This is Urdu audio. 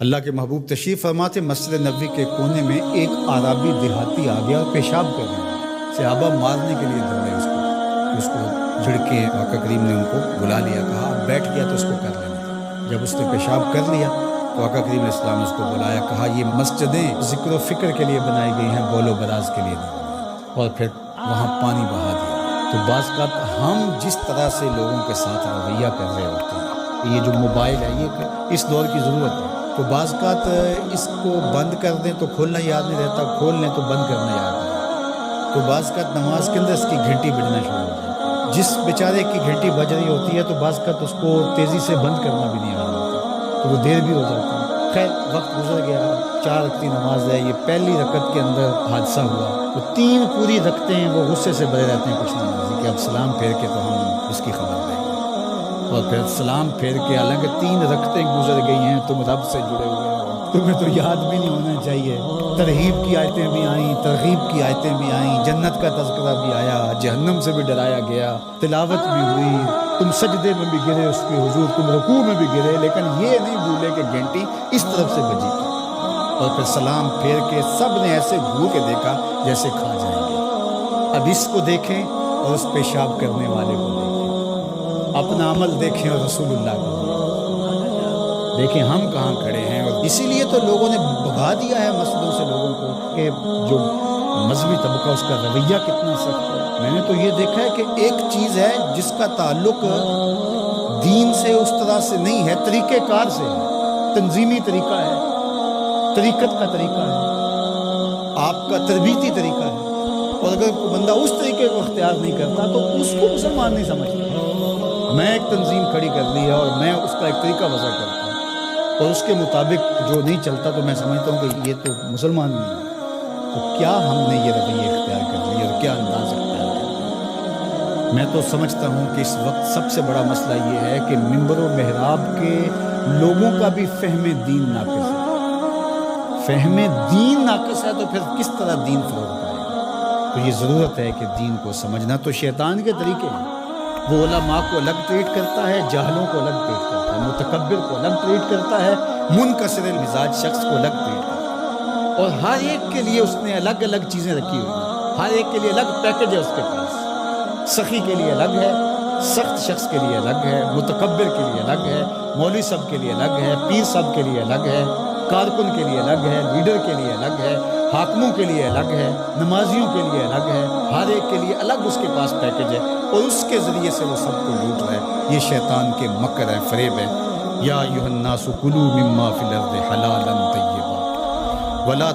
اللہ کے محبوب تشریف فرماتے مسجد نبوی کے کونے میں ایک عربی دیہاتی آ گیا اور پیشاب کر رہا ہے۔ صحابہ مارنے کے لیے دوڑے اس کو جھڑکے آقا کریم نے ان کو بلا لیا، کہا بیٹھ گیا تو اس کو کر لینا۔ جب اس نے پیشاب کر لیا تو آقا کریم علیہ السلام نے اس کو بلایا، کہا یہ مسجدیں ذکر و فکر کے لیے بنائی گئی ہیں، بول و براز کے لیے نہیں، اور پھر وہاں پانی بہا دیا۔ تو بعض کا ہم جس طرح سے لوگوں کے ساتھ رویہ کر رہے ہوتے ہیں، یہ جو موبائل ہے یہ اس دور کی ضرورت ہے، تو بعض کا اس کو بند کر دیں تو کھولنا یاد نہیں رہتا، کھول لیں تو بند کرنا یاد نہیں رہتا۔ تو بعض کا نماز کے اندر اس کی گھنٹی بجنا شروع ہو جائے، جس بیچارے کی گھنٹی بج رہی ہوتی ہے تو بعض کا اس کو تیزی سے بند کرنا بھی نہیں آ رہا ہوتا، تو وہ دیر بھی ہو جاتی ہے۔ خیر وقت گزر گیا، 4 رکعتی نماز ہے، یہ پہلی رکعت کے اندر حادثہ ہوا، تو 3 پوری رکعتیں ہیں وہ غصے سے بھرے رہتے ہیں کچھ نمازی کہ اب سلام پھیر کے تو ہم اس کی خبر دیں گے، اور پھر سلام پھیر کے حالانکہ 3 رکعتیں گزر گئی ہیں، تم رب سے جڑے ہوئے ہو، تمہیں تو یاد بھی نہیں ہونا چاہیے۔ ترغیب کی آیتیں بھی آئیں، ترغیب کی آیتیں بھی آئیں، جنت کا تذکرہ بھی آیا، جہنم سے بھی ڈرایا گیا، تلاوت بھی ہوئی، تم سجدے میں بھی گرے اس کے حضور، تم رکوع میں بھی گرے، لیکن یہ نہیں بھولے کہ گھنٹی اس طرف سے بجی تھی۔ اور پھر سلام پھیر کے سب نے ایسے گھور کے دیکھا جیسے کھا جائیں گے۔ اب اس کو دیکھیں اور اس پیشاب کرنے والے کو دیکھیں، اپنا عمل دیکھیں اور رسول اللہ کو دیکھیں، ہم کہاں کھڑے ہیں۔ اور اسی لیے تو لوگوں نے بھگا دیا ہے مسجدوں سے لوگوں کو کہ جو مذہبی طبقہ اس کا رویہ کتنا سخت ہے۔ میں نے تو یہ دیکھا ہے کہ ایک چیز ہے جس کا تعلق دین سے اس طرح سے نہیں ہے، طریقہ کار سے ہے، تنظیمی طریقہ ہے، طریقت کا طریقہ ہے، آپ کا تربیتی طریقہ ہے، اور اگر کوئی بندہ اس طریقے کو اختیار نہیں کرتا تو اس کو مسلمان نہیں سمجھتا۔ میں ایک تنظیم کھڑی کر لی ہے اور میں اس کا ایک طریقہ وضع کرتا ہوں، اور اس کے مطابق جو نہیں چلتا تو میں سمجھتا ہوں کہ یہ تو مسلمان نہیں ہے۔ تو کیا ہم نے یہ رویہ اختیار کر لیا اور کیا انداز اختیار کر لیا؟ میں تو سمجھتا ہوں کہ اس وقت سب سے بڑا مسئلہ یہ ہے کہ منبر و محراب کے لوگوں کا بھی فہم دین ناقص ہے۔ فہم دین ناقص ہے تو پھر کس طرح دین فروغ پائے گا؟ تو یہ ضرورت ہے کہ دین کو سمجھنا تو شیطان کے طریقے ہیں، وہ علماء کو الگ ٹریٹ کرتا ہے، جاہلوں کو الگ ٹریٹ کرتا ہے، متکبر کو الگ ٹریٹ کرتا ہے، منکسر المزاج شخص کو الگ ٹریٹ کرتا ہے، اور ہر ایک کے لیے اس نے الگ الگ چیزیں رکھی ہوئی ہیں، ہر ایک کے لیے الگ پیکج ہے اس کے پاس۔ سخی کے لیے الگ ہے، سخت شخص کے لیے الگ ہے، متکبر کے لیے الگ ہے، مولوی صاحب کے لیے الگ ہے، پیر صاحب کے لیے الگ ہے، کارکن کے لیے الگ ہے، لیڈر کے لیے الگ ہے، حاکموں کے لیے الگ ہے، نمازیوں کے لیے الگ ہے، ہر ایک کے لیے الگ اس کے پاس پیکج ہے، اور اس کے ذریعے سے وہ سب کو لوٹ رہا ہے۔ یہ شیطان کے مکر ہے، فریب ہے۔ یا ایھا الناس کلوا مما فی الارض حلالا طیبا ولا